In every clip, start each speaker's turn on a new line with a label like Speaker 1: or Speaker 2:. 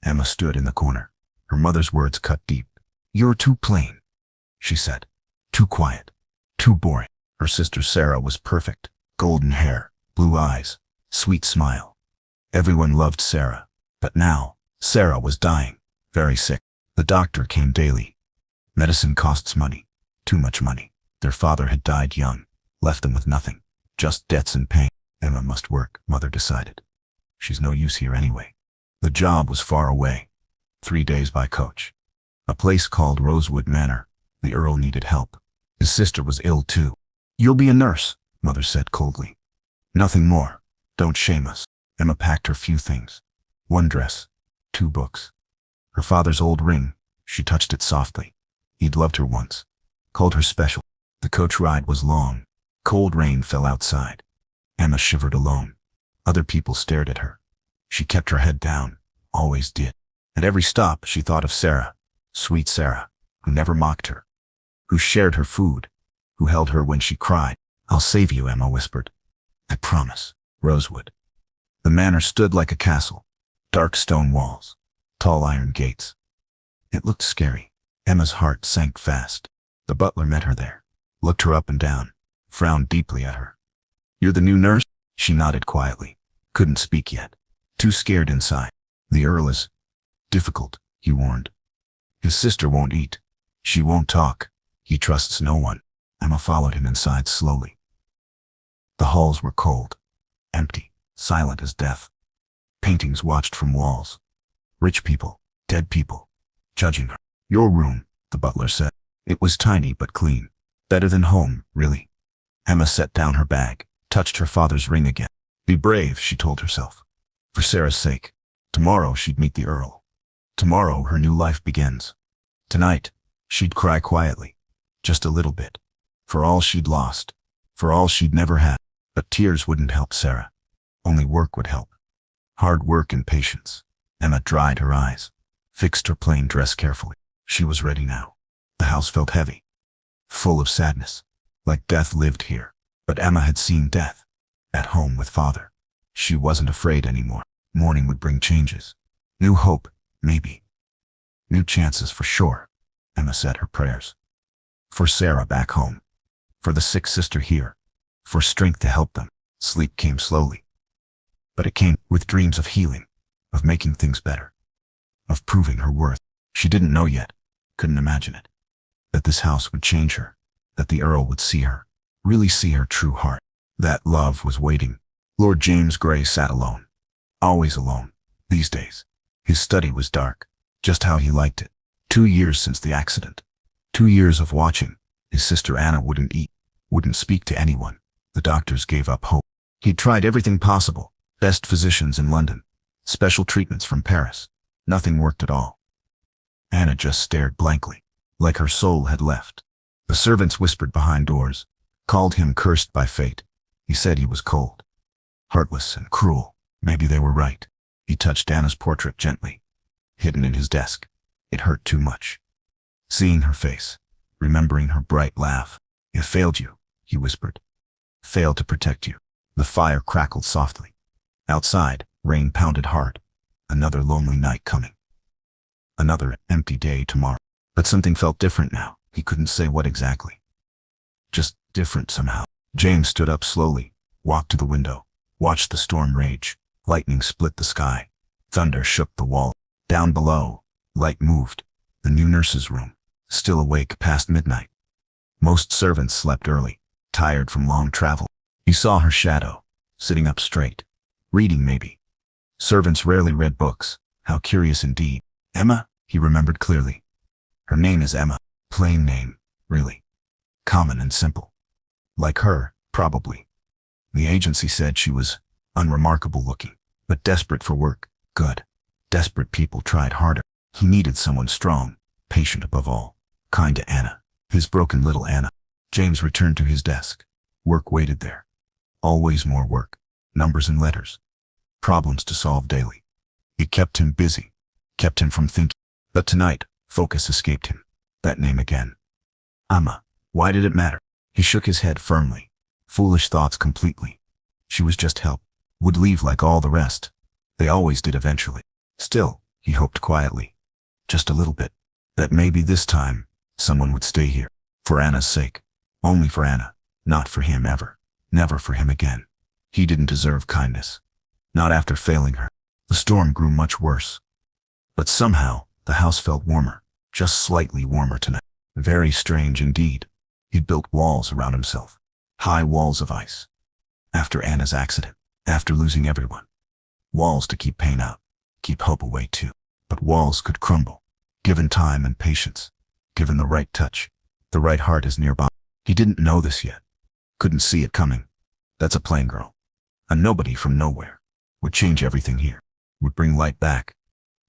Speaker 1: Emma stood in the corner. Her mother's words cut deep. "You're too plain," she said. "Too quiet. Too boring." Her sister Sarah was perfect. Golden hair, blue eyes, sweet smile. Everyone loved Sarah. But now, Sarah was dying. Very sick. The doctor came daily. Medicine costs money. Too much money. Their father had died young. Left them with nothing. Just debts and pain. Emma must work, Mother decided. She's no use here anyway. The job was far away. 3 days by coach. A place called Rosewood Manor. The Earl needed help. His sister was ill too. "You'll be a nurse," Mother said coldly. "Nothing more. Don't shame us." Emma packed her few things. 1 dress. 2 books. Her father's old ring. She touched it softly. He'd loved her once. Called her special. The coach ride was long. Cold rain fell outside. Emma shivered alone. Other people stared at her. She kept her head down. Always did. At every stop she thought of Sarah. Sweet Sarah, who never mocked her. Who shared her food. Who held her when she cried. "I'll save you," Emma whispered. "I promise." Rosewood. The manor stood like a castle. Dark stone walls. Tall iron gates. It looked scary. Emma's heart sank fast. The butler met her there. Looked her up and down. Frowned deeply at her. "You're the new nurse?" She nodded quietly. Couldn't speak yet. Too scared inside. "The Earl is difficult," he warned. "His sister won't eat. She won't talk. He trusts no one." Emma followed him inside slowly. The halls were cold. Empty. Silent as death. Paintings watched from walls. Rich people. Dead people. Judging her. "Your room," the butler said. It was tiny but clean. Better than home, really. Emma set down her bag. Touched her father's ring again. Be brave, she told herself. For Sarah's sake. Tomorrow she'd meet the Earl. Tomorrow her new life begins. Tonight, she'd cry quietly. Just a little bit. For all she'd lost. For all she'd never had. But tears wouldn't help Sarah. Only work would help. Hard work and patience. Emma dried her eyes. Fixed her plain dress carefully. She was ready now. The house felt heavy. Full of sadness. Like death lived here. But Emma had seen death. At home with father. She wasn't afraid anymore. Morning would bring changes. New hope, maybe. New chances for sure. Emma said her prayers. For Sarah back home. For the sick sister here. For strength to help them. Sleep came slowly. But it came with dreams of healing. Of making things better. Of proving her worth. She didn't know yet. Couldn't imagine it. That this house would change her. That the Earl would see her. Really see her true heart. That love was waiting. Lord James Grey sat alone. Always alone. These days. His study was dark. Just how he liked it. 2 years since the accident. 2 years of watching. His sister Anna wouldn't eat. Wouldn't speak to anyone. The doctors gave up hope. He'd tried everything possible. Best physicians in London. Special treatments from Paris. Nothing worked at all. Anna just stared blankly. Like her soul had left. The servants whispered behind doors. Called him cursed by fate. He said he was cold. Heartless and cruel. Maybe they were right. He touched Anna's portrait gently. Hidden in his desk. It hurt too much. Seeing her face. Remembering her bright laugh. "It failed you," he whispered. "Failed to protect you." The fire crackled softly. Outside, rain pounded hard. Another lonely night coming. Another empty day tomorrow. But something felt different now. He couldn't say what exactly. Just different somehow. James stood up slowly. Walked to the window. Watched the storm rage. Lightning split the sky. Thunder shook the wall. Down below, light moved. The new nurse's room. Still awake past midnight. Most servants slept early. Tired from long travel. He saw her shadow. Sitting up straight. Reading maybe. Servants rarely read books. How curious indeed. Emma, he remembered clearly. Her name is Emma. Plain name, really. Common and simple. Like her, probably. The agency said she was unremarkable looking, but desperate for work. Good. Desperate people tried harder. He needed someone strong, patient above all, kind to Anna. His broken little Anna. James returned to his desk. Work waited there. Always more work. Numbers and letters. Problems to solve daily. It kept him busy. Kept him from thinking. But tonight, focus escaped him. That name again. Emma. Why did it matter? He shook his head firmly. Foolish thoughts completely. She was just help. Would leave like all the rest. They always did eventually. Still, He hoped quietly, just a little bit, that maybe this time someone would stay here. For Anna's sake. Only for Anna. Not for him ever. Never for him again. He didn't deserve kindness. Not after failing her. The storm grew much worse. But somehow, the house felt warmer. Just slightly warmer tonight. Very strange indeed. He'd built walls around himself. High walls of ice. After Anna's accident. After losing everyone. Walls to keep pain out. Keep hope away too. But walls could crumble. Given time and patience. Given the right touch. The right heart is nearby. He didn't know this yet. Couldn't see it coming. That's a plain girl. A nobody from nowhere. Would change everything here. Would bring light back.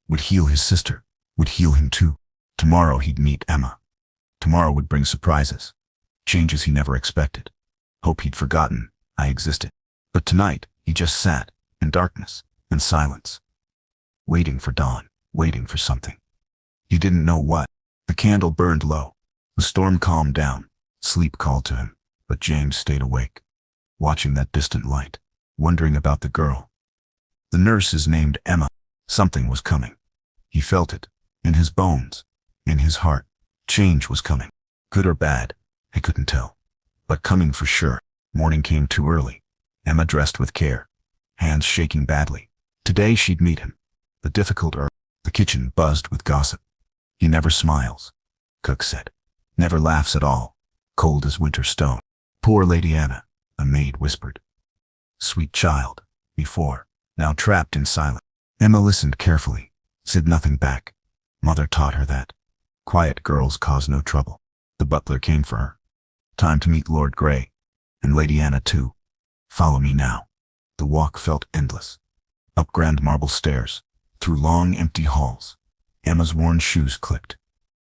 Speaker 1: Would heal his sister. Would heal him too. Tomorrow he'd meet Emma. Tomorrow would bring surprises. Changes he never expected. Hope he'd forgotten I existed. But tonight, he just sat, in darkness, in silence. Waiting for dawn, waiting for something. He didn't know what. The candle burned low. The storm calmed down. Sleep called to him, but James stayed awake, watching that distant light, wondering about the girl. The nurse is named Emma. Something was coming. He felt it, in his bones, in his heart. Change was coming. Good or bad, he couldn't tell. But coming for sure. Morning came too early. Emma dressed with care, hands shaking badly. Today she'd meet him. The difficult Earl. The kitchen buzzed with gossip. He never smiles, cook said. Never laughs at all. Cold as winter stone. Poor Lady Anna, a maid whispered. Sweet child, before, now trapped in silence. Emma listened carefully, said nothing back. Mother taught her that. Quiet girls cause no trouble. The butler came for her. Time to meet Lord Grey. And Lady Anna too. Follow me now. The walk felt endless. Up grand marble stairs, through long empty halls. Emma's worn shoes clicked.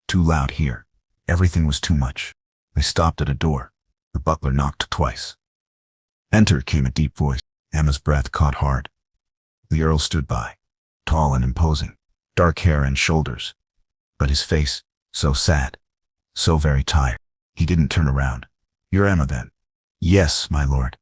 Speaker 1: Too loud here. Everything was too much. They stopped at a door. The butler knocked twice. Enter, came a deep voice. Emma's breath caught hard. The Earl stood by, tall and imposing, dark hair and shoulders. But his face, so sad, so very tired. He didn't turn around. You're Emma then? Yes, my lord.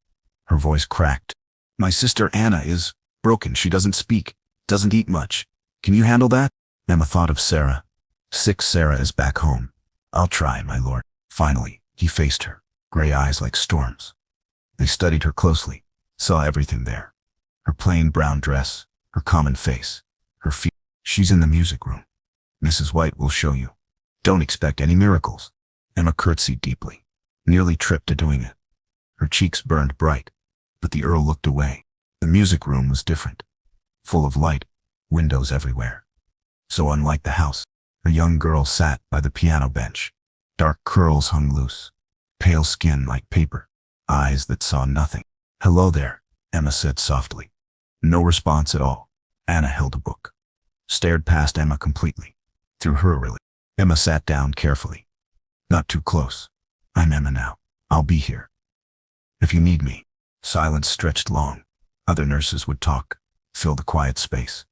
Speaker 1: Her voice cracked. My sister Anna is broken. She doesn't speak, doesn't eat much. Can you handle that? Emma thought of Sarah. Sick Sarah is back home. I'll try, my lord. Finally, he faced her, gray eyes like storms. They studied her closely, saw everything there. Her plain brown dress, her common face, her feet. She's in the music room. Mrs. White will show you. Don't expect any miracles. Emma curtsied deeply, nearly tripped to doing it. Her cheeks burned bright, but the Earl looked away. The music room was different, full of light, windows everywhere. So unlike the house. A young girl sat by the piano bench. Dark curls hung loose, pale skin like paper, eyes that saw nothing. Hello there, Emma said softly. No response at all. Anna held a book, stared past Emma completely, through her really. Emma sat down carefully. Not too close. I'm Emma now. I'll be here. If you need me. Silence stretched long. Other nurses would talk, fill the quiet space.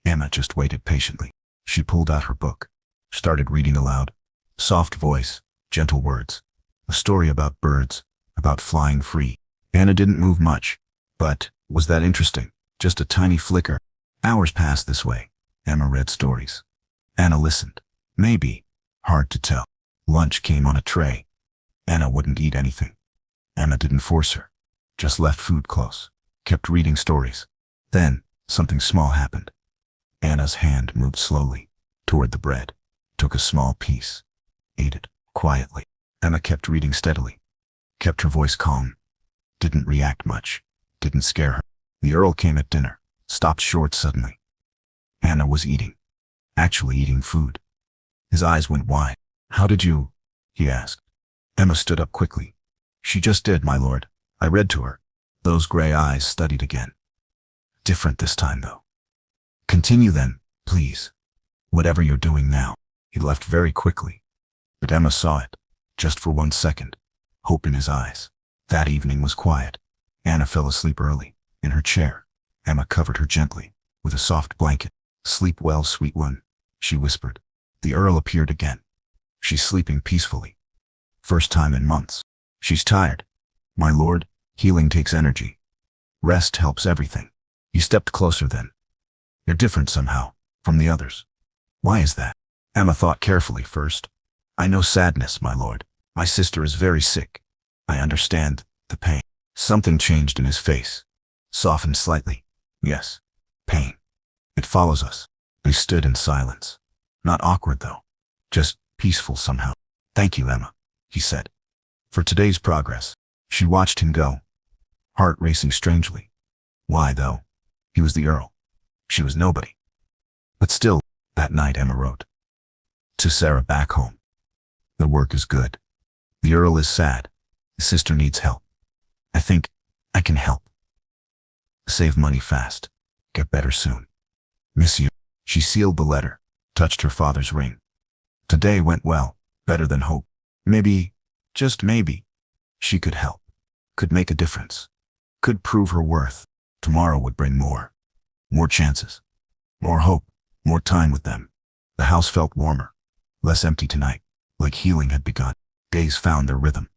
Speaker 1: Emma just waited patiently. She pulled out her book. Started reading aloud. Soft voice, gentle words. A story about birds, about flying free. Anna didn't move much. But, was that interesting? Just a tiny flicker. Hours passed this way. Emma read stories. Anna listened. Maybe. Hard to tell. Lunch came on a tray. Anna wouldn't eat anything. Emma didn't force her. Just left food close. Kept reading stories. Then, something small happened. Anna's hand moved slowly, toward the bread. Took a small piece, ate it, quietly. Emma kept reading steadily, kept her voice calm, didn't react much, didn't scare her. The Earl came at dinner, stopped short suddenly. Anna was eating, actually eating food. His eyes went wide. How did you? He asked. Emma stood up quickly. She just did, my lord. I read to her. Those gray eyes studied again. Different this time, though. Continue then, please. Whatever you're doing now. He left very quickly. But Emma saw it, just for 1 second. Hope in his eyes. That evening was quiet. Anna fell asleep early, in her chair. Emma covered her gently, with a soft blanket. Sleep well, sweet one, she whispered. The Earl appeared again. She's sleeping peacefully. First time in months. She's tired. My lord, healing takes energy. Rest helps everything. He stepped closer then. You're different somehow. from the others. Why is that? Emma thought carefully first. I know sadness, my lord. My sister is very sick. I understand the pain. Something changed in his face. Softened slightly. Yes. Pain. It follows us. They stood in silence. Not awkward, though. Just peaceful somehow. Thank you, Emma, he said, for today's progress. She watched him go, heart racing strangely. Why, though? He was the Earl. She was nobody. But still, that night Emma wrote to Sarah back home. The work is good. The Earl is sad. His sister needs help. I think I can help. Save money fast. Get better soon. Miss you. She sealed the letter, touched her father's ring. Today went well, better than hope. Maybe, just maybe, she could help, could make a difference, could prove her worth. Tomorrow would bring more chances, more hope, more time with them. The house felt warmer, less empty tonight, like healing had begun. Days found their rhythm.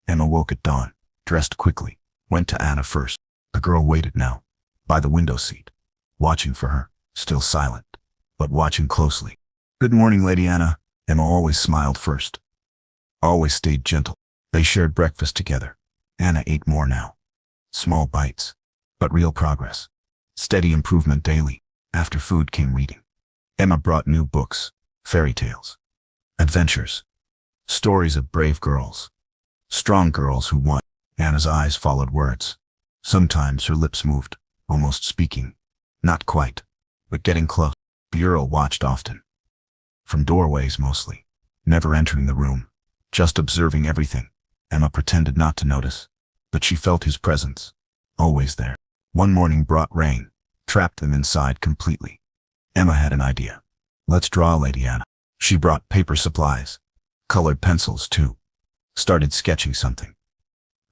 Speaker 1: Emma woke at dawn, dressed quickly, went to Anna first. The girl waited now, by the window seat, watching for her, still silent, but watching closely. Good morning, Lady Anna. Emma always smiled first, always stayed gentle. They shared breakfast together. Anna ate more now. Small bites, but real progress. Steady improvement daily. After food came reading. Emma brought new books, fairy tales, adventures, stories of brave girls, strong girls who won. Anna's eyes followed words. Sometimes her lips moved, almost speaking. Not quite, but getting close. The Earl watched often. From doorways mostly, never entering the room, just observing everything. Emma pretended not to notice, but she felt his presence, always there. One morning brought rain, trapped them inside completely. Emma had an idea. Let's draw, Lady Anna. She brought paper supplies, colored pencils too. Started sketching something.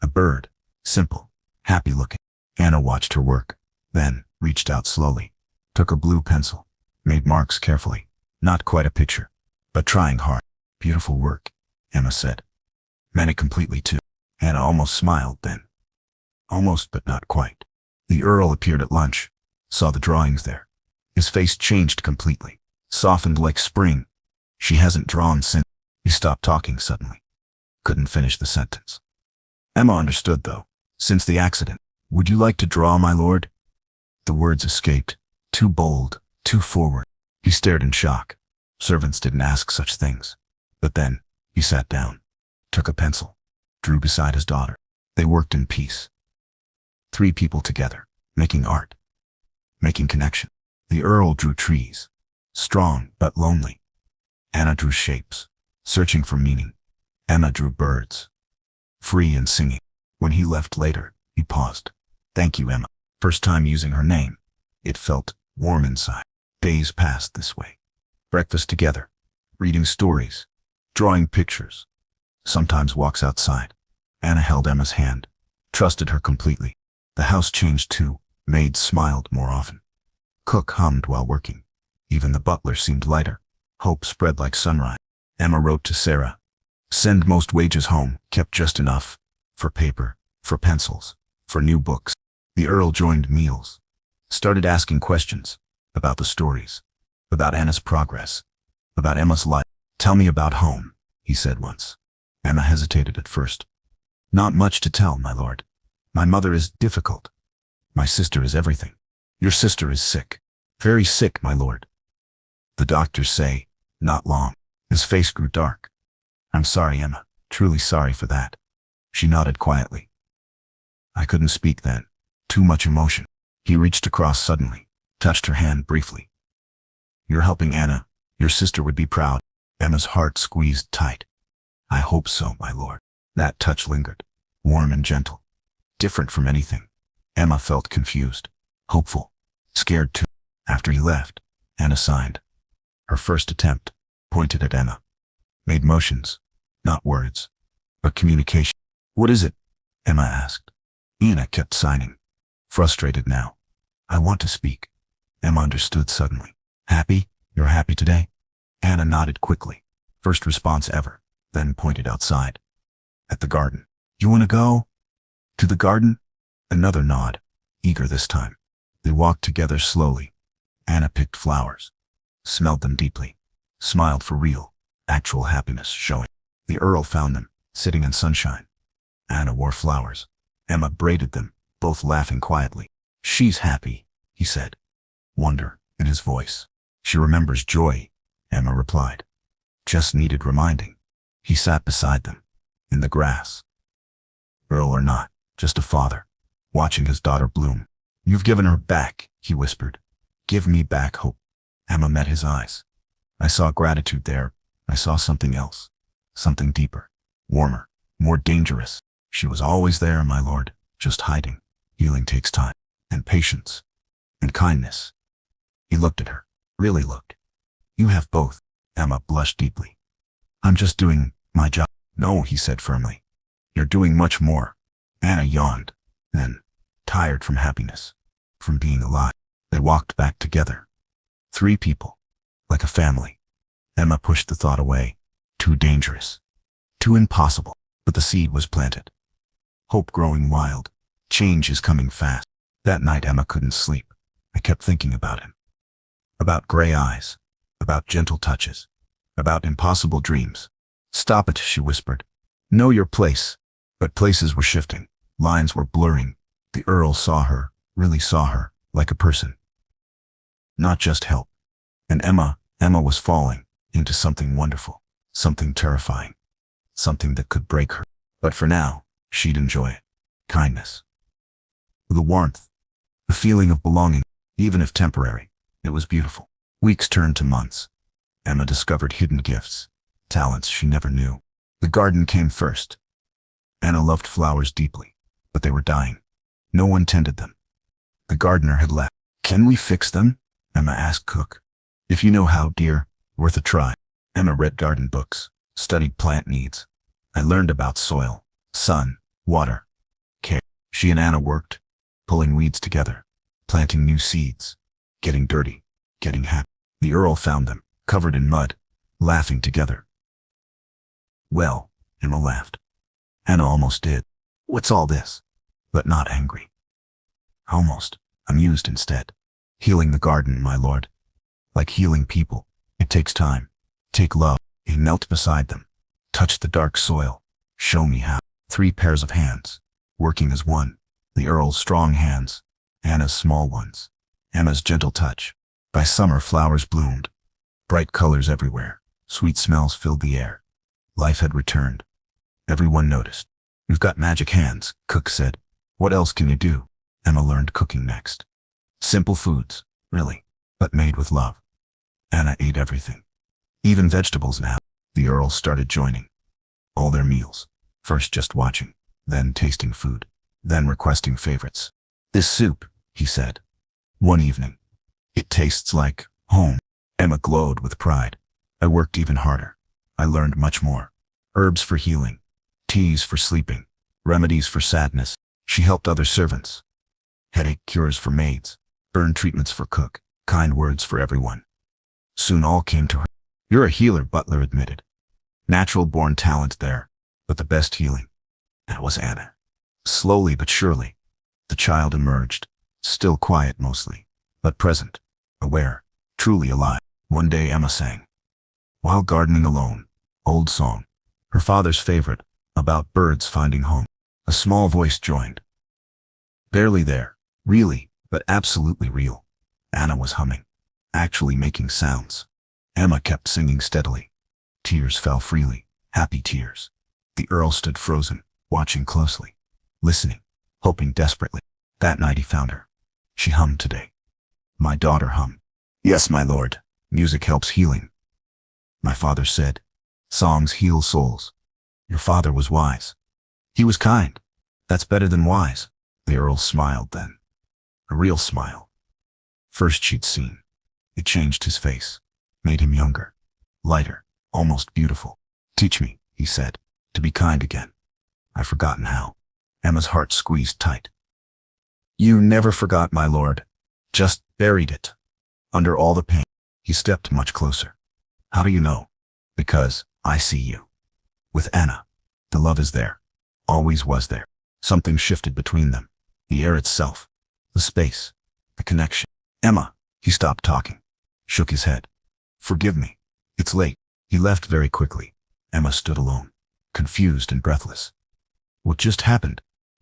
Speaker 1: A bird, simple, happy looking. Anna watched her work, then reached out slowly, took a blue pencil, made marks carefully. Not quite a picture, but trying hard. Beautiful work, Emma said. Meant it completely too. Anna almost smiled then. Almost, but not quite. The Earl appeared at lunch, saw the drawings there. His face changed completely, softened like spring. She hasn't drawn since. He stopped talking suddenly. Couldn't finish the sentence. Emma understood, though. Since the accident. Would you like to draw, my lord? The words escaped. Too bold, too forward. He stared in shock. Servants didn't ask such things. But then, he sat down, took a pencil, drew beside his daughter. They worked in peace. 3 people together, making art, making connection. The Earl drew trees, strong but lonely. Anna drew shapes, searching for meaning. Emma drew birds, free and singing. When he left later, he paused. Thank you, Emma. First time using her name. It felt warm inside. Days passed this way. Breakfast together, reading stories, drawing pictures. Sometimes walks outside. Anna held Emma's hand, trusted her completely. The house changed too. Maids smiled more often. Cook hummed while working. Even the butler seemed lighter. Hope spread like sunrise. Emma wrote to Sarah. Send most wages home, kept just enough. For paper, for pencils, for new books. The Earl joined meals. Started asking questions. About the stories. About Anna's progress. About Emma's life. Tell me about home, he said once. Emma hesitated at first. Not much to tell, my lord. My mother is difficult. My sister is everything. Your sister is sick. Very sick, my lord. The doctors say, not long. His face grew dark. I'm sorry, Emma. Truly sorry for that. She nodded quietly. I couldn't speak then. Too much emotion. He reached across suddenly, touched her hand briefly. You're helping Anna. Your sister would be proud. Emma's heart squeezed tight. I hope so, my lord. That touch lingered, warm and gentle. Different from anything. Emma felt confused, hopeful, scared too. After he left, Anna signed. Her first attempt, pointed at Emma. Made motions, not words, but communication. What is it? Emma asked. Anna kept signing. Frustrated now. I want to speak. Emma understood suddenly. Happy? You're happy today? Anna nodded quickly. First response ever, then pointed outside. At the garden. You want to go? To the garden? Another nod, eager this time. They walked together slowly. Anna picked flowers, smelled them deeply, smiled for real, actual happiness showing. The Earl found them, sitting in sunshine. Anna wore flowers. Emma braided them, both laughing quietly. She's happy, he said, wonder in his voice. She remembers joy, Emma replied. Just needed reminding. He sat beside them, in the grass. Earl or not, just a father, watching his daughter bloom. You've given her back, he whispered. Give me back hope. Emma met his eyes. I saw gratitude there. I saw something else. Something deeper, warmer, more dangerous. She was always there, my lord, just hiding. Healing takes time, and patience, and kindness. He looked at her, really looked. You have both. Emma blushed deeply. I'm just doing my job. No, he said firmly. You're doing much more. Anna yawned. Then, tired from happiness, from being alive, they walked back together. 3 people, like a family. Emma pushed the thought away. Too dangerous. Too impossible. But the seed was planted. Hope growing wild. Change is coming fast. That night Emma couldn't sleep. I kept thinking about him. About gray eyes. About gentle touches. About impossible dreams. Stop it, she whispered. Know your place. But places were shifting. Lines were blurring. The Earl saw her, really saw her, like a person. Not just help. And Emma was falling into something wonderful, something terrifying, something that could break her. But for now, she'd enjoy it. Kindness. The warmth. The feeling of belonging, even if temporary. It was beautiful. Weeks turned to months. Emma discovered hidden gifts, talents she never knew. The garden came first. Anna loved flowers deeply, but they were dying. No one tended them. The gardener had left. Can we fix them? Emma asked Cook. If you know how, dear, worth a try. Emma read garden books, studied plant needs. I learned about soil, sun, water, care. She and Anna worked, pulling weeds together, planting new seeds, getting dirty, getting happy. The Earl found them, covered in mud, laughing together. Well, Emma laughed. Anna almost did. What's all this? But not angry. Almost, amused instead. Healing the garden, my lord. Like healing people, it takes time. Take love. He knelt beside them, touched the dark soil. Show me how. 3 pairs of hands, working as one. The Earl's strong hands, Anna's small ones. Emma's gentle touch. By summer, flowers bloomed. Bright colors everywhere. Sweet smells filled the air. Life had returned. Everyone noticed. You've got magic hands, Cook said. What else can you do? Emma learned cooking next. Simple foods, really, but made with love. Anna ate everything. Even vegetables now. The Earl started joining. All their meals. First just watching, then tasting food, then requesting favorites. This soup, he said. One evening. It tastes like home. Emma glowed with pride. I worked even harder. I learned much more. Herbs for healing, teas for sleeping, remedies for sadness. She helped other servants. Headache cures for maids, burn treatments for cook, kind words for everyone. Soon all came to her. You're a healer, Butler admitted. Natural-born talent there, but the best healing. That was Anna. Slowly but surely, the child emerged, still quiet mostly, but present, aware, truly alive. One day Emma sang. While gardening alone, old song, her father's favorite, about birds finding home. A small voice joined. Barely there, really, but absolutely real. Anna was humming, actually making sounds. Emma kept singing steadily. Tears fell freely, happy tears. The Earl stood frozen, watching closely, listening, hoping desperately. That night he found her. She hummed today. My daughter hummed. Yes, my lord, music helps healing. My father said, songs heal souls. Your father was wise. He was kind. That's better than wise. The Earl smiled then. A real smile. First she'd seen. It changed his face, made him younger, lighter, almost beautiful. Teach me, he said, to be kind again. I've forgotten how. Emma's heart squeezed tight. You never forgot, my lord. Just buried it. Under all the pain. He stepped much closer. How do you know? Because I see you. With Anna, the love is there. Always was there. Something shifted between them. The air itself. The space. The connection. Emma, he stopped talking. Shook his head. Forgive me. It's late. He left very quickly. Emma stood alone, confused and breathless. What just happened?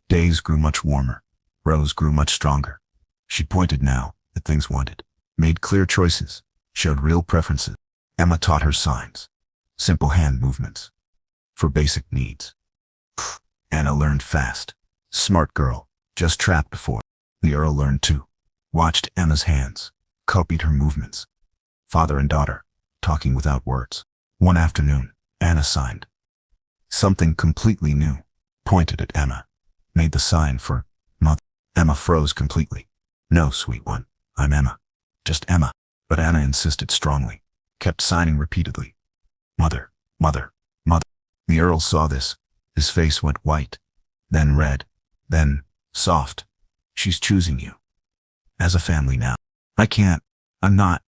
Speaker 1: Days grew much warmer. Rose grew much stronger. She pointed now at things wanted, made clear choices, showed real preferences. Emma taught her signs, simple hand movements, for basic needs. Anna learned fast. Smart girl, just trapped before. The Earl learned too. Watched Emma's hands, copied her movements. Father and daughter, talking without words. One afternoon, Anna signed. Something completely new. Pointed at Emma. Made the sign for mother. Emma froze completely. No, sweet one. I'm Emma. Just Emma. But Anna insisted strongly. Kept signing repeatedly. Mother, mother, mother. The Earl saw this. His face went white. Then red. Then soft. She's choosing you. As a family now. I can't. I'm not.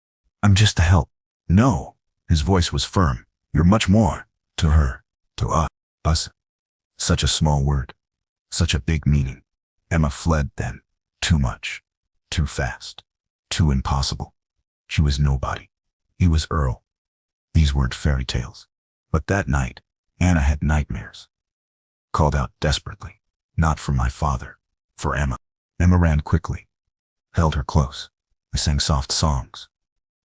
Speaker 1: I'm just a help. No. His voice was firm. You're much more. To her. To us. Such a small word. Such a big meaning. Emma fled then. Too much. Too fast. Too impossible. She was nobody. He was Earl. These weren't fairy tales. But that night, Anna had nightmares. Called out desperately. Not for my father. For Emma. Emma ran quickly. Held her close. I sang soft songs.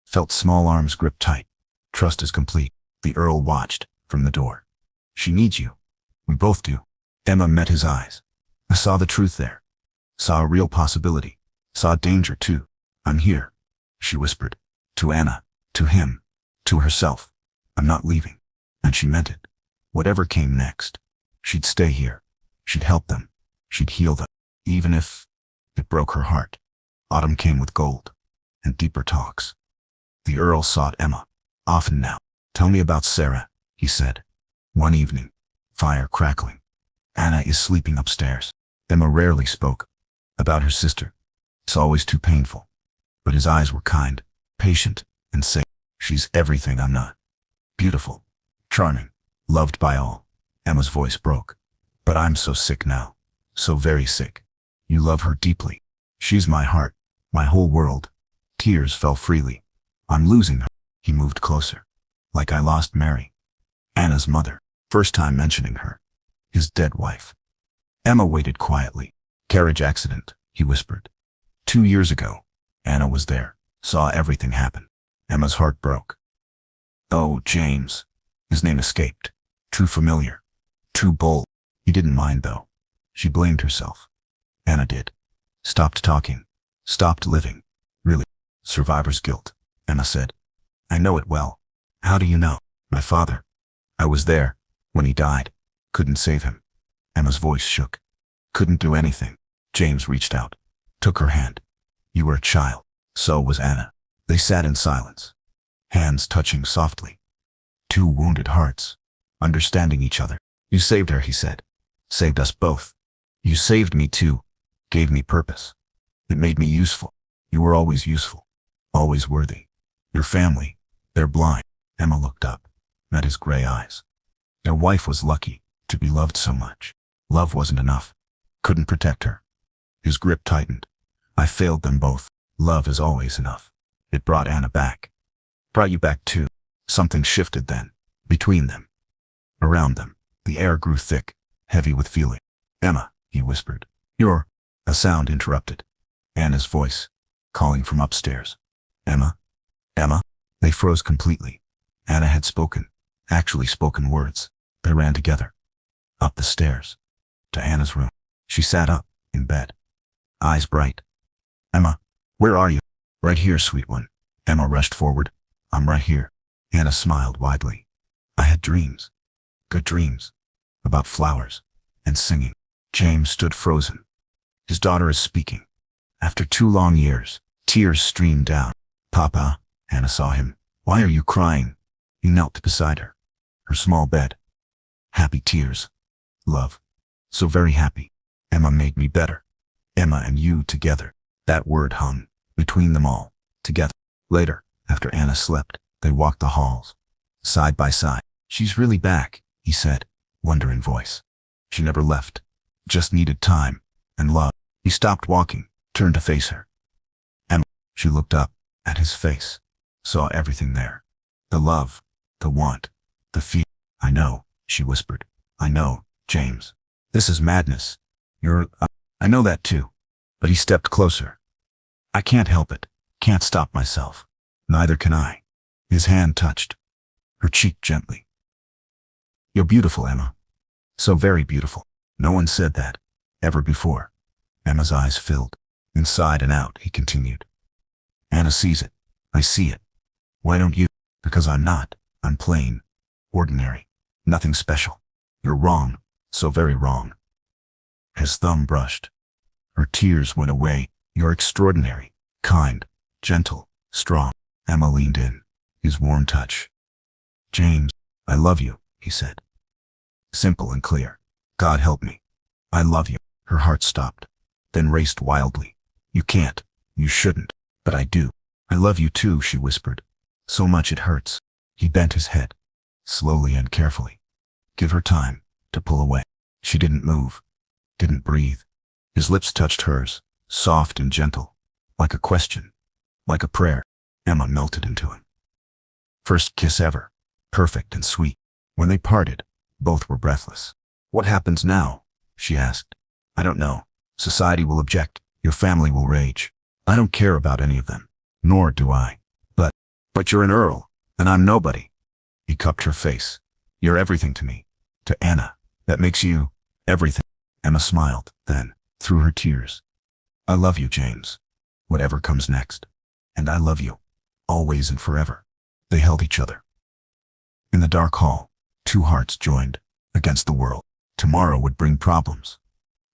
Speaker 1: Felt small arms grip tight. Trust is complete. The Earl watched from the door. She needs you. We both do. Emma met his eyes. I saw the truth there. Saw a real possibility. Saw danger too. I'm here, she whispered. To Anna. To him. To herself. I'm not leaving. And she meant it. Whatever came next. She'd stay here. She'd help them. She'd heal them. Even if it broke her heart. Autumn came with gold. And deeper talks. The Earl sought Emma. Often now. Tell me about Sarah, he said. One evening. Fire crackling. Anna is sleeping upstairs. Emma rarely spoke. About her sister. It's always too painful. But his eyes were kind, patient, and safe. She's everything I'm not. Beautiful. Charming. Loved by all. Emma's voice broke. But I'm so sick now. So very sick. You love her deeply. She's my heart. My whole world. Tears fell freely. I'm losing her. He moved closer. Like I lost Mary. Anna's mother. First time mentioning her. His dead wife. Emma waited quietly. Carriage accident, he whispered. 2 years ago. Anna was there. Saw everything happen. Emma's heart broke. Oh, James. His name escaped. Too familiar. Too bold. He didn't mind though. She blamed herself. Anna did. Stopped talking. Stopped living. Really. Survivor's guilt, Emma said. I know it well. How do you know? My father. I was there. When he died. Couldn't save him. Emma's voice shook. Couldn't do anything. James reached out. Took her hand. You were a child. So was Anna. They sat in silence. Hands touching softly. Two wounded hearts. Understanding each other. You saved her, he said. Saved us both. You saved me too. Gave me purpose. It made me useful. You were always useful. Always worthy. Your family. They're blind. Emma looked up. Met his gray eyes. Their wife was lucky to be loved so much. Love wasn't enough. Couldn't protect her. His grip tightened. I failed them both. Love is always enough. It brought Anna back. Brought you back too. Something shifted then. Between them. Around them. The air grew thick. Heavy with feeling. Emma, he whispered. You're... A sound interrupted. Anna's voice. Calling from upstairs. Emma? Emma? They froze completely. Anna had spoken. Actually spoken words. They ran together. Up the stairs. To Anna's room. She sat up, in bed. Eyes bright. Emma, where are you? Right here, sweet one. Emma rushed forward. I'm right here. Anna smiled widely. I had dreams. Good dreams. About flowers. And singing. James stood frozen. His daughter is speaking. After 2 long years, tears streamed down. Papa, Anna saw him. Why are you crying? He knelt beside her. Her small bed. Happy tears. Love. So very happy. Emma made me better. Emma and you together. That word hung between them all. Together. Later, after Anna slept, they walked the halls. Side by side. She's really back, he said, wonder in voice. She never left. Just needed time. And love. He stopped walking, turned to face her. Emma. She looked up, at his face. Saw everything there. The love, the want, the fear. I know, she whispered. I know, James. This is madness. I know that too. But he stepped closer. I can't help it. Can't stop myself. Neither can I. His hand touched her cheek gently. You're beautiful, Emma. So very beautiful. No one said that ever before. Emma's eyes filled. Inside and out, he continued. Anna sees it. I see it. Why don't you? Because I'm not. I'm plain. Ordinary. Nothing special. You're wrong. So very wrong. His thumb brushed. Her tears went away. You're extraordinary. Kind. Gentle. Strong. Emma leaned in. His warm touch. James, I love you, he said. Simple and clear. God help me. I love you. Her heart stopped. Then raced wildly. You can't. You shouldn't. But I do. I love you too, she whispered. So much it hurts. He bent his head. Slowly and carefully. Give her time to pull away. She didn't move. Didn't breathe. His lips touched hers. Soft and gentle. Like a question. Like a prayer. Emma melted into him. First kiss ever. Perfect and sweet. When they parted, both were breathless. What happens now? She asked. I don't know. Society will object. Your family will rage. I don't care about any of them. Nor do I. But you're an Earl, and I'm nobody. He cupped her face. You're everything to me. To Anna. That makes you everything. Emma smiled, then, through her tears. I love you, James. Whatever comes next. And I love you. Always and forever. They held each other. In the dark hall, two hearts joined, against the world. Tomorrow would bring problems.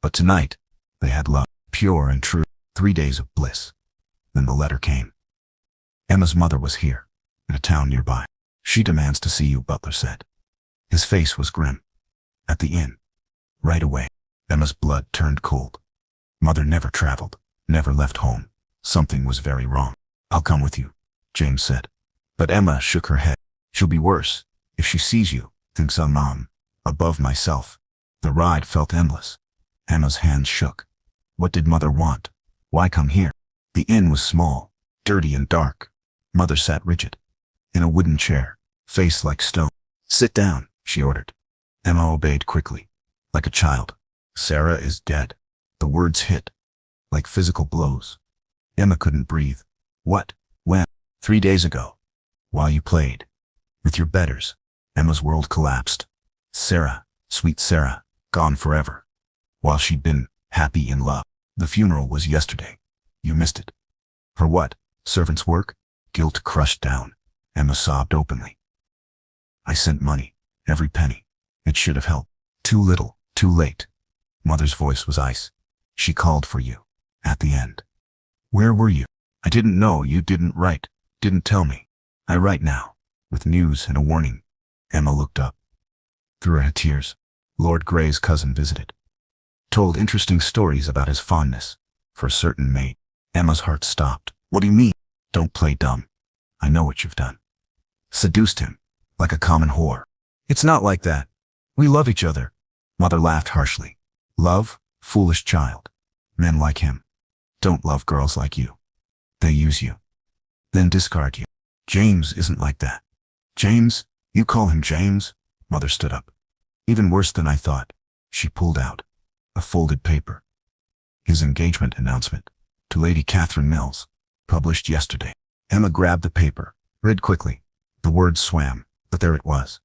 Speaker 1: But tonight, they had love, pure and true. 3 days of bliss. Then the letter came. Emma's mother was here, in a town nearby. She demands to see you, Butler said. His face was grim. At the inn. Right away. Emma's blood turned cold. Mother never traveled, never left home. Something was very wrong. I'll come with you, James said. But Emma shook her head. She'll be worse. If she sees you, thinks I'm above myself. The ride felt endless. Emma's hands shook. What did Mother want? Why come here? The inn was small, dirty and dark. Mother sat rigid, in a wooden chair, face like stone. Sit down, she ordered. Emma obeyed quickly, like a child. Sarah is dead. The words hit, like physical blows. Emma couldn't breathe. What? When? 3 days ago. While you played. With your betters. Emma's world collapsed. Sarah, sweet Sarah, gone forever. While she'd been happy in love. The funeral was yesterday. You missed it. For what? Servant's work? Guilt crushed down. Emma sobbed openly. I sent money. Every penny. It should have helped. Too little. Too late. Mother's voice was ice. She called for you. At the end. Where were you? I didn't know. You didn't write. Didn't tell me. I write now. With news and a warning. Emma looked up. Through her tears. Lord Grey's cousin visited. Told interesting stories about his fondness for a certain maid. Emma's heart stopped. What do you mean? Don't play dumb. I know what you've done. Seduced him, like a common whore. It's not like that. We love each other. Mother laughed harshly. Love? Foolish child. Men like him don't love girls like you. They use you, then discard you. James isn't like that. James? You call him James? Mother stood up. Even worse than I thought. She pulled out a folded paper. His engagement announcement to Lady Catherine Mills, published yesterday. Emma grabbed the paper, read quickly. The words swam, but there it was.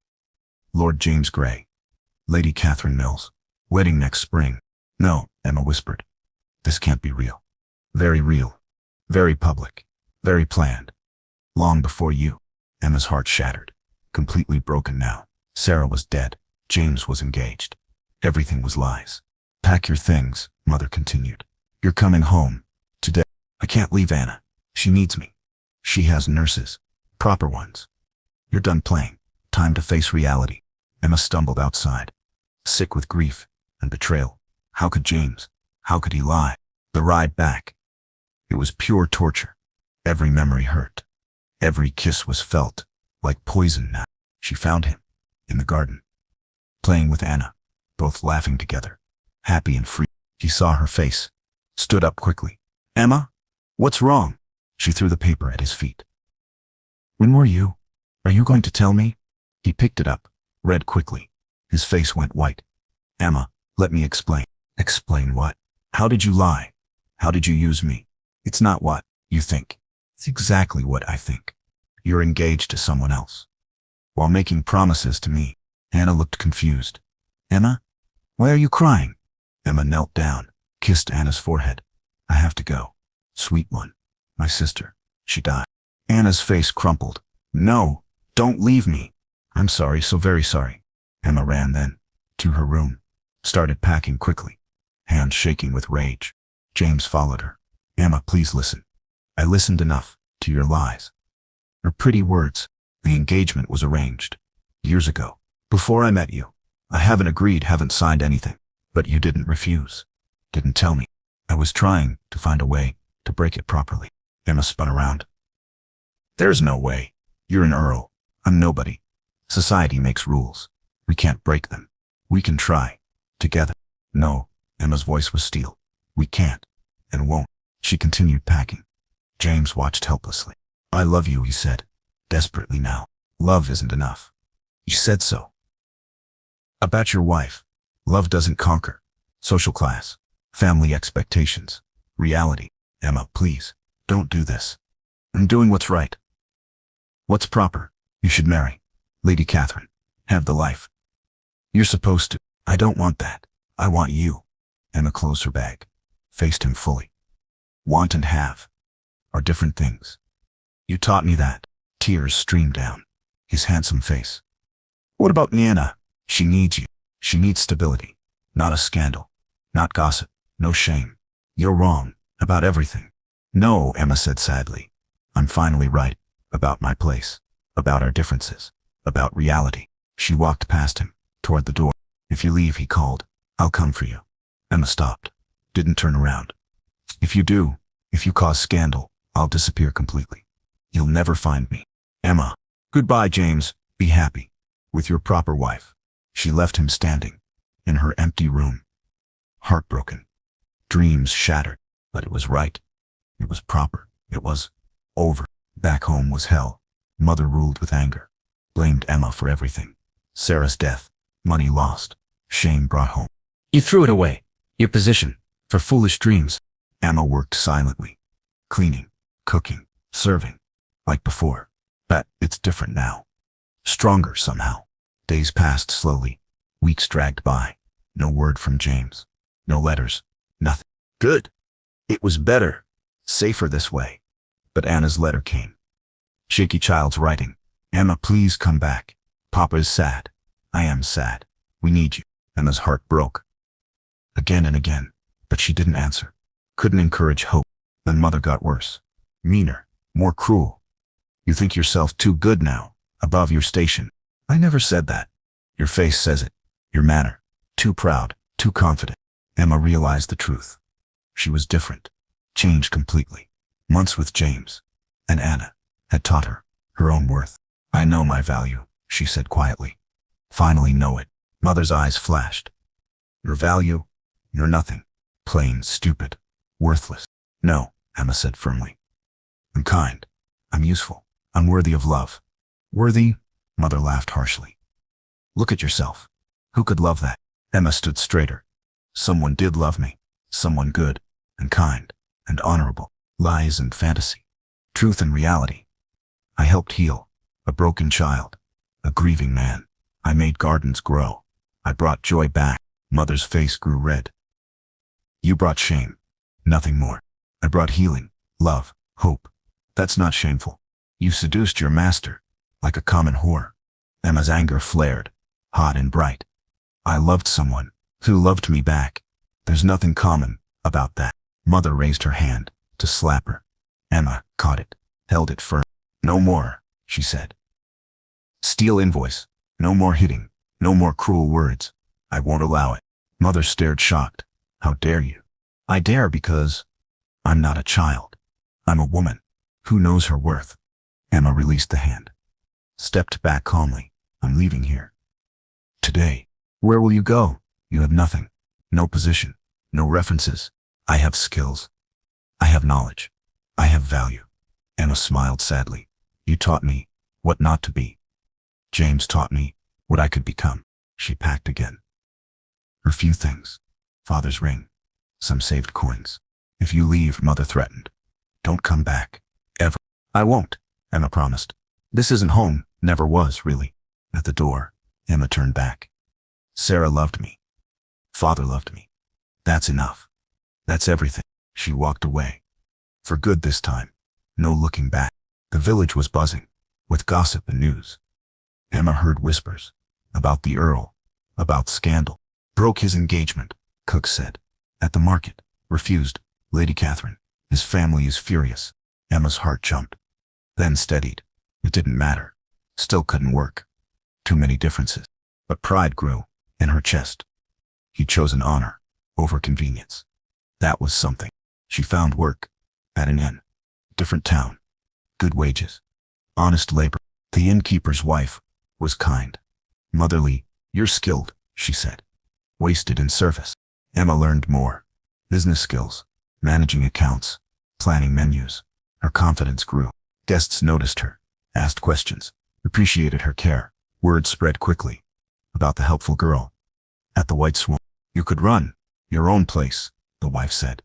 Speaker 1: Lord James Grey. Lady Catherine Mills. Wedding next spring. No, Emma whispered. This can't be real. Very real. Very public. Very planned. Long before you. Emma's heart shattered. Completely broken now. Sarah was dead. James was engaged. Everything was lies. Pack your things, Mother continued. You're coming home. Today. I can't leave Anna. She needs me. She has nurses. Proper ones. You're done playing. Time to face reality. Emma stumbled outside. Sick with grief and betrayal. How could James? How could he lie? The ride back. It was pure torture. Every memory hurt. Every kiss was felt like poison now. She found him in the garden, playing with Anna, both laughing together, happy and free. He saw her face, stood up quickly. Emma? What's wrong? She threw the paper at his feet. When were you? Are you going to tell me? He picked it up, read quickly. His face went white. Emma, let me explain. Explain what? How did you lie? How did you use me? It's not what you think. It's exactly what I think. You're engaged to someone else, while making promises to me. Anna looked confused. Emma? Why are you crying? Emma knelt down, kissed Anna's forehead. I have to go. Sweet one. My sister. She died. Anna's face crumpled. No, don't leave me. I'm sorry, so very sorry. Emma ran then to her room, started packing quickly, hands shaking with rage. James followed her. Emma, please listen. I listened enough to your lies. Your pretty words. The engagement was arranged years ago, before I met you. I haven't agreed, haven't signed anything, but you didn't refuse. Didn't tell me. I was trying to find a way to break it properly. Emma spun around. There's no way. You're an Earl. I'm nobody. Society makes rules. We can't break them. We can try. Together. No. Emma's voice was steel. We can't. And won't. She continued packing. James watched helplessly. I love you, he said. Desperately now. Love isn't enough. You said so. About your wife. Love doesn't conquer. Social class. Family expectations. Reality. Emma, please. Don't do this. I'm doing what's right. What's proper. You should marry Lady Catherine. Have the life you're supposed to. I don't want that. I want you. Emma closed her bag, faced him fully. Want and have are different things. You taught me that. Tears streamed down his handsome face. What about Nana? She needs you. She needs stability. Not a scandal. Not gossip. No shame. You're wrong about everything. No, Emma said sadly. I'm finally right about my place, about our differences, about reality. She walked past him, toward the door. If you leave, he called, I'll come for you. Emma stopped, didn't turn around. If you do, if you cause scandal, I'll disappear completely. You'll never find me. Emma. Goodbye, James. Be happy with your proper wife. She left him standing in her empty room, heartbroken, dreams shattered. But it was right. It was proper. It was over. Back home was hell. Mother ruled with anger, blamed Emma for everything. Sarah's death, money lost, shame brought home. You threw it away, your position, for foolish dreams. Emma worked silently, cleaning, cooking, serving, like before. But it's different now. Stronger somehow. Days passed slowly. Weeks dragged by. No word from James. No letters. Nothing. Good. It was better. Safer this way. But Anna's letter came. Shaky child's writing. Emma, please come back. Papa is sad. I am sad. We need you. Emma's heart broke. Again and again. But she didn't answer. Couldn't encourage hope. Then Mother got worse. Meaner. More cruel. You think yourself too good now. Above your station. I never said that. Your face says it. Your manner. Too proud. Too confident. Emma realized the truth. She was different. Changed completely. Months with James and Anna had taught her own worth. I know my value, she said quietly. Finally know it. Mother's eyes flashed. Your value? You're nothing. Plain, stupid, worthless. No, Emma said firmly. I'm kind. I'm useful. I'm worthy of love. Worthy? Mother laughed harshly. Look at yourself. Who could love that? Emma stood straighter. Someone did love me. Someone good and kind and honorable. Lies and fantasy. Truth and reality. I helped heal a broken child, a grieving man. I made gardens grow. I brought joy back. Mother's face grew red. You brought shame. Nothing more. I brought healing, love, hope. That's not shameful. You seduced your master, like a common whore. Emma's anger flared, hot and bright. I loved someone who loved me back. There's nothing common about that. Mother raised her hand to slap her. Emma caught it, held it firm. No more, she said. Steal invoice. No more hitting. No more cruel words. I won't allow it. Mother stared shocked. How dare you? I dare because I'm not a child. I'm a woman who knows her worth. Emma released the hand, stepped back calmly. I'm leaving here. Today. Where will you go? You have nothing. No position. No references. I have skills. I have knowledge. I have value. Emma smiled sadly. You taught me what not to be. James taught me what I could become. She packed again. Her few things. Father's ring. Some saved coins. If you leave, Mother threatened. Don't come back. Ever. I won't, Emma promised. This isn't home. Never was, really. At the door, Emma turned back. Sarah loved me. Father loved me. That's enough. That's everything. She walked away. For good this time. No looking back. The village was buzzing with gossip and news. Emma heard whispers about the Earl, about scandal. Broke his engagement, Cook said. At the market. Refused. Lady Catherine. His family is furious. Emma's heart jumped. Then steadied. It didn't matter. Still couldn't work. Too many differences. But pride grew in her chest. He'd chosen honor over convenience. That was something. She found work at an inn. Different town. Good wages. Honest labor. The innkeeper's wife was kind. Motherly. You're skilled, she said. Wasted in service. Emma learned more. Business skills. Managing accounts. Planning menus. Her confidence grew. Guests noticed her. Asked questions. Appreciated her care. Word spread quickly about the helpful girl. At the White Swan. You could run your own place, the wife said.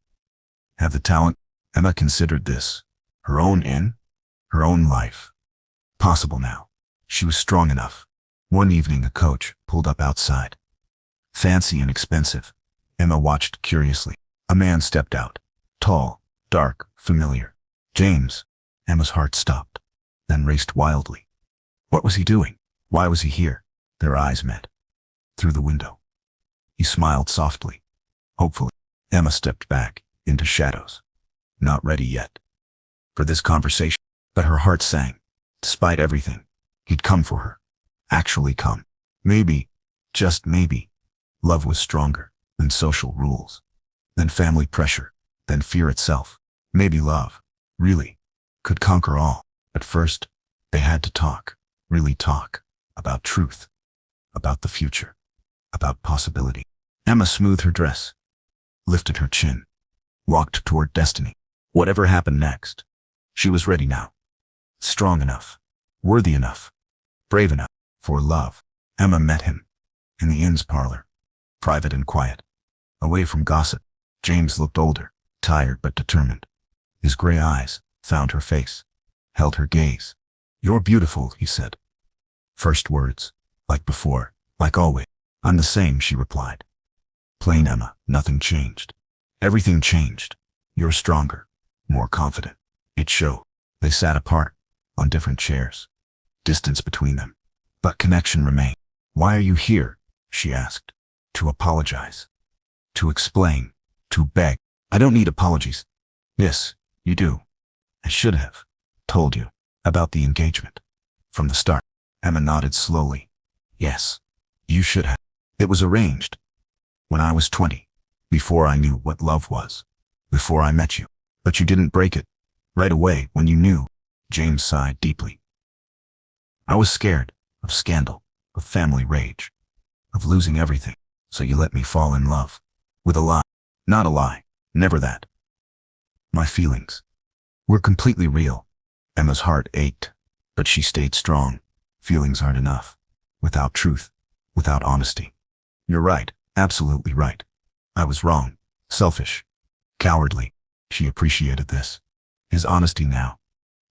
Speaker 1: Have the talent? Emma considered this. Her own inn? Her own life. Possible now. She was strong enough. One evening a coach pulled up outside. Fancy and expensive. Emma watched curiously. A man stepped out. Tall, dark, familiar. James. Emma's heart stopped, then raced wildly. What was he doing? Why was he here? Their eyes met. Through the window. He smiled softly. Hopefully. Emma stepped back into shadows. Not ready yet for this conversation. But her heart sang. Despite everything, he'd come for her. Actually come. Maybe, just maybe, love was stronger than social rules, than family pressure, than fear itself. Maybe love, really, could conquer all. At first, they had to talk, really talk, about truth, about the future, about possibility. Emma smoothed her dress, lifted her chin, walked toward destiny. Whatever happened next, she was ready now. Strong enough, worthy enough, brave enough for love. Emma met him in the inn's parlor, private and quiet, away from gossip. James looked older, tired but determined. His gray eyes found her face, held her gaze. You're beautiful, he said. First words, like before, like always. I'm the same, she replied. Plain Emma, nothing changed. Everything changed. You're stronger, more confident. It showed. They sat apart, on different chairs. Distance between them. But connection remained. Why are you here? She asked. To apologize. To explain. To beg. I don't need apologies. Yes, you do. I should have told you about the engagement. From the start. Emma nodded slowly. Yes, you should have. It was arranged. When I was 20. Before I knew what love was. Before I met you. But you didn't break it. Right away when you knew. James sighed deeply. I was scared of scandal, of family rage, of losing everything. So you let me fall in love. With a lie. Not a lie. Never that. My feelings were completely real. Emma's heart ached, but she stayed strong. Feelings aren't enough. Without truth. Without honesty. You're right. Absolutely right. I was wrong. Selfish. Cowardly. She appreciated this. His honesty now.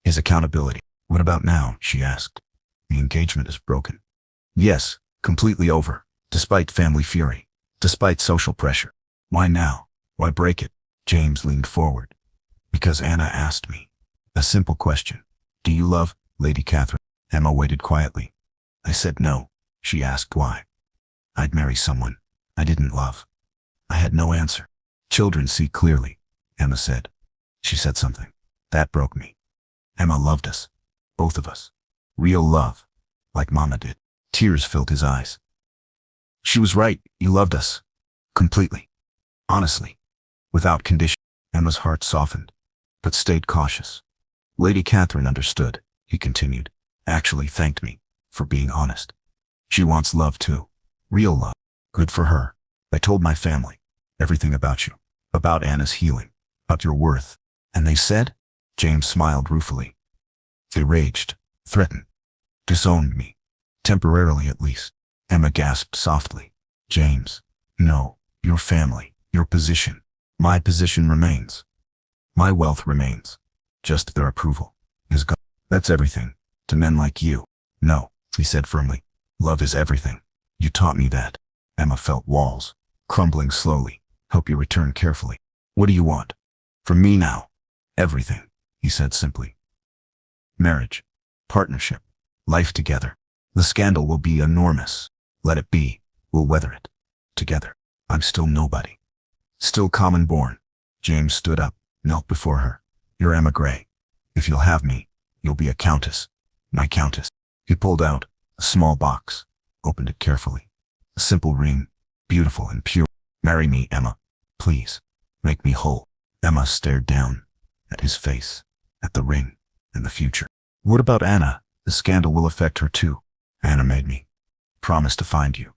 Speaker 1: His accountability. What about now? She asked. The engagement is broken. Yes, completely over. Despite family fury. Despite social pressure. Why now? Why break it? James leaned forward. Because Anna asked me. A simple question. Do you love Lady Catherine? Emma waited quietly. I said no. She asked why. I'd marry someone I didn't love. I had no answer. Children see clearly, Emma said. She said something. That broke me. Emma loved us. Both of us. Real love. Like Mama did. Tears filled his eyes. She was right. You loved us. Completely. Honestly. Without condition. Emma's heart softened, but stayed cautious. Lady Catherine understood, he continued. Actually thanked me for being honest. She wants love too. Real love. Good for her. I told my family everything about you. About Anna's healing. About your worth. And they said? James smiled ruefully. They raged. Threatened. Disowned me. Temporarily at least. Emma gasped softly. James. No. Your family. Your position. My position remains. My wealth remains. Just their approval is gone. That's everything. To men like you. No, he said firmly. Love is everything. You taught me that. Emma felt walls crumbling slowly. Hope you return carefully. What do you want? From me now? Everything, he said simply. Marriage. Partnership. Life together. The scandal will be enormous. Let it be. We'll weather it. Together. I'm still nobody. Still common born. James stood up, knelt before her. You're Emma Gray. If you'll have me, you'll be a countess. My countess. He pulled out a small box, opened it carefully. A simple ring, beautiful and pure. Marry me, Emma. Please. Make me whole. Emma stared down at his face, at the ring, and the future. What about Anna? The scandal will affect her too. Anna made me promise to find you,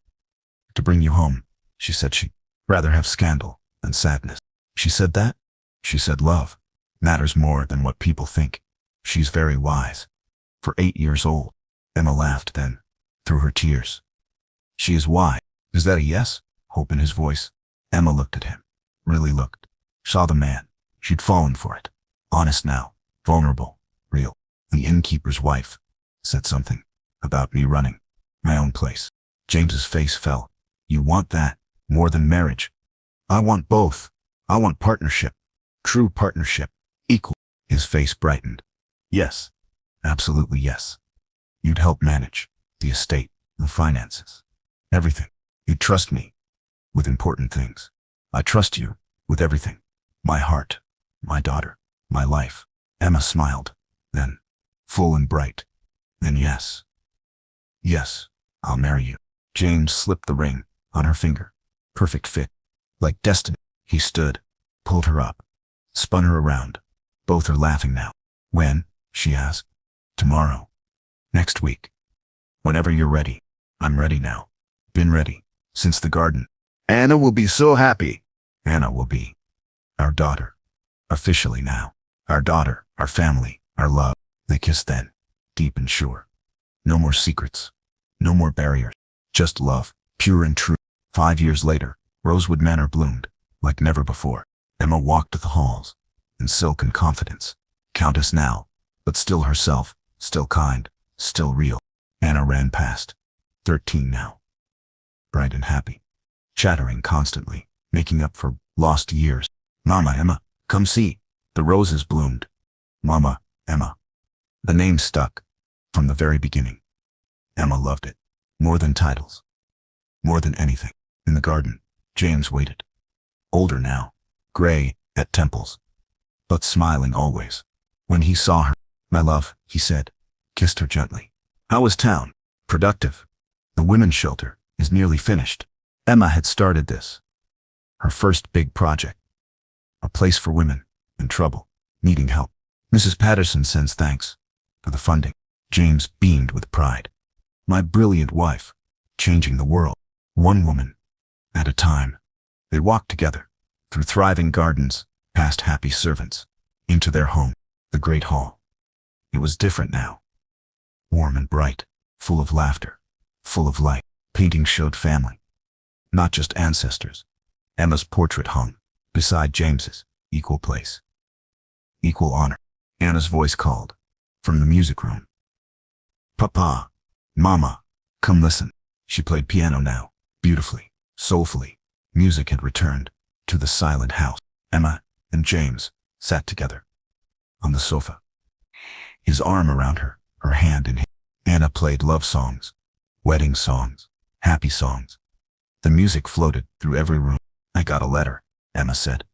Speaker 1: to bring you home. She said she'd rather have scandal than sadness. She said that? She said love matters more than what people think. She's very wise. For 8 years old. Emma laughed then, through her tears. She is wise. Is that a yes? Hope in his voice. Emma looked at him. Really looked. Saw the man. She'd fallen for it. Honest now. Vulnerable. Real. The innkeeper's wife said something about me running my own place. James's face fell. You want that more than marriage? I want both. I want partnership. True partnership. Equal. His face brightened. Yes. Absolutely yes. You'd help manage the estate, the finances, everything. You'd trust me with important things. I trust you with everything. My heart, my daughter, my life. Emma smiled. Then, full and bright. Then yes. Yes, I'll marry you. James slipped the ring on her finger. Perfect fit. Like destiny. He stood, pulled her up, spun her around. Both are laughing now. When? She asked. Tomorrow. Next week. Whenever you're ready. I'm ready now. Been ready. Since the garden. Anna will be so happy. Anna will be our daughter. Officially now. Our daughter, our family, our love. They kissed then. Deep and sure. No more secrets. No more barriers. Just love. Pure and true. 5 years later, Rosewood Manor bloomed. Like never before. Emma walked the halls. In silken confidence. Countess now. But still herself. Still kind. Still real. Anna ran past. 13 now. Bright and happy. Chattering constantly. Making up for lost years. Mama, Emma, come see. The roses bloomed. Mama, Emma. The name stuck. From the very beginning. Emma loved it. More than titles. More than anything. In the garden, James waited. Older now. Gray, at temples. But smiling always. When he saw her. My love, he said. Kissed her gently. How was town? Productive. The women's shelter is nearly finished. Emma had started this. Her first big project. A place for women in trouble, needing help. Mrs. Patterson sends thanks for the funding. James beamed with pride. My brilliant wife, changing the world. One woman at a time. They walked together through thriving gardens, past happy servants, into their home, the great hall. It was different now. Warm and bright, full of laughter, full of light. Painting showed family, not just ancestors. Emma's portrait hung beside James's, equal place, equal honor. Anna's voice called from the music room. Papa, Mama, come listen. She played piano now, beautifully, soulfully. Music had returned to the silent house. Emma and James sat together on the sofa. His arm around her, her hand in his. Anna played love songs, wedding songs, happy songs. The music floated through every room. I got a letter, Emma said.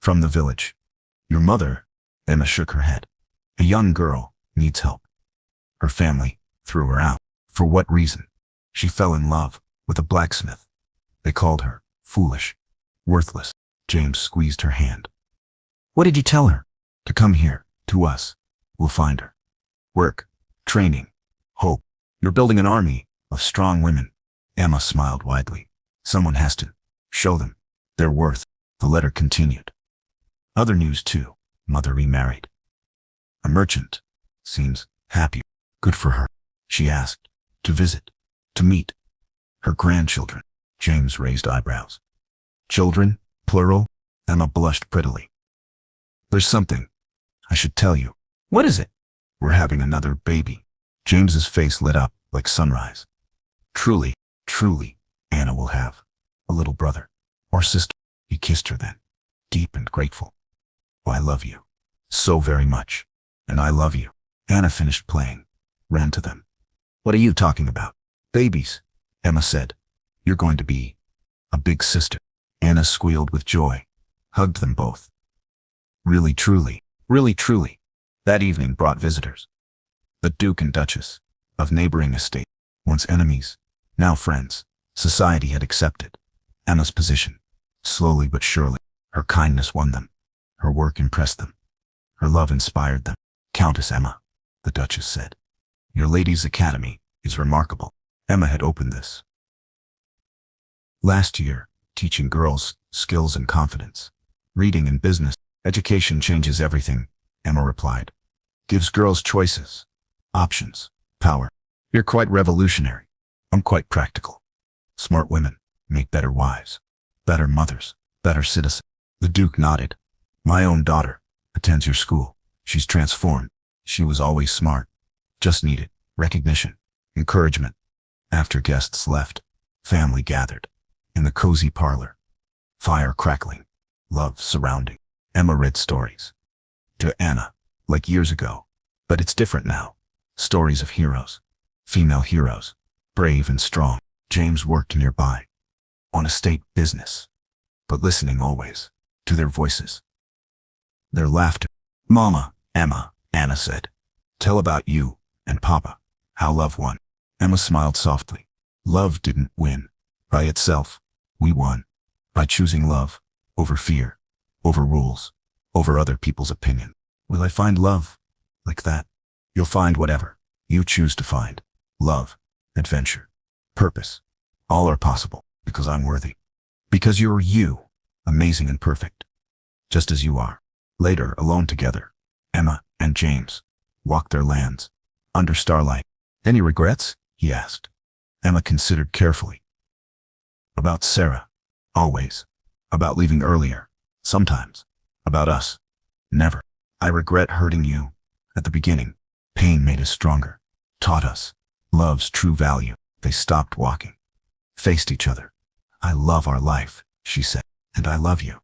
Speaker 1: From the village. Your mother, Emma shook her head. A young girl needs help. Her family threw her out. For what reason? She fell in love with a blacksmith. They called her foolish, worthless. James squeezed her hand. What did you tell her? To come here, to us. We'll find her. Work, training, hope. You're building an army of strong women. Emma smiled widely. Someone has to show them their worth. The letter continued. Other news too. Mother remarried. A merchant. Seems happy. Good for her. she asked. To visit. To meet. Her grandchildren. James raised eyebrows. Children? Plural? Emma blushed prettily. There's something I should tell you. What is it? We're having another baby. James's face lit up like sunrise. Truly, truly, Anna will have a little brother or sister. He kissed her then, deep and grateful. Oh, I love you so very much. And I love you. Anna finished playing, ran to them. What are you talking about? Babies, Emma said. You're going to be a big sister. Anna squealed with joy, hugged them both. Really truly, really truly. That evening brought visitors. The Duke and Duchess of neighboring estate, once enemies, now friends. Society had accepted Emma's position. Slowly but surely, her kindness won them. Her work impressed them. Her love inspired them. Countess Emma, the Duchess said, your Ladies' Academy is remarkable. Emma had opened this last year, teaching girls skills and confidence. Reading and business. Education changes everything, Emma replied. Gives girls choices, options, power. You're quite revolutionary. I'm quite practical. Smart women make better wives, better mothers, better citizens. The Duke nodded. My own daughter attends your school. She's transformed. She was always smart. Just needed recognition, encouragement. After guests left, family gathered. In the cozy parlor, fire crackling, love surrounding. Emma read stories to Anna, like years ago. But it's different now. Stories of heroes, female heroes, brave and strong. James worked nearby, on estate business, but listening always to their voices, their laughter. Mama, Emma, Anna said, tell about you and Papa, how love won. Emma smiled softly. Love didn't win by itself. We won by choosing love over fear, over rules, over other people's opinion. Will I find love like that? You'll find whatever you choose to find. Love, adventure, purpose, all are possible because I'm worthy. Because you're you, amazing and perfect, just as you are. Later, alone together, Emma and James walked their lands under starlight. Any regrets? He asked. Emma considered carefully. About Sarah, always. About leaving earlier, sometimes. About us, never. I regret hurting you at the beginning. Pain made us stronger, taught us love's true value. They stopped walking, faced each other. I love our life, she said, and I love you.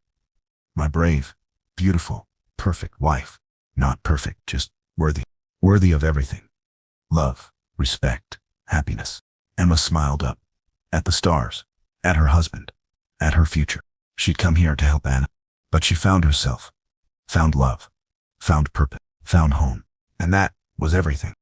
Speaker 1: My brave, beautiful, perfect wife. Not perfect, just worthy. Worthy of everything. Love, respect, happiness. Emma smiled up at the stars, at her husband, at her future. She'd come here to help Anna, but she found herself, found love, found purpose, found home, and that was everything.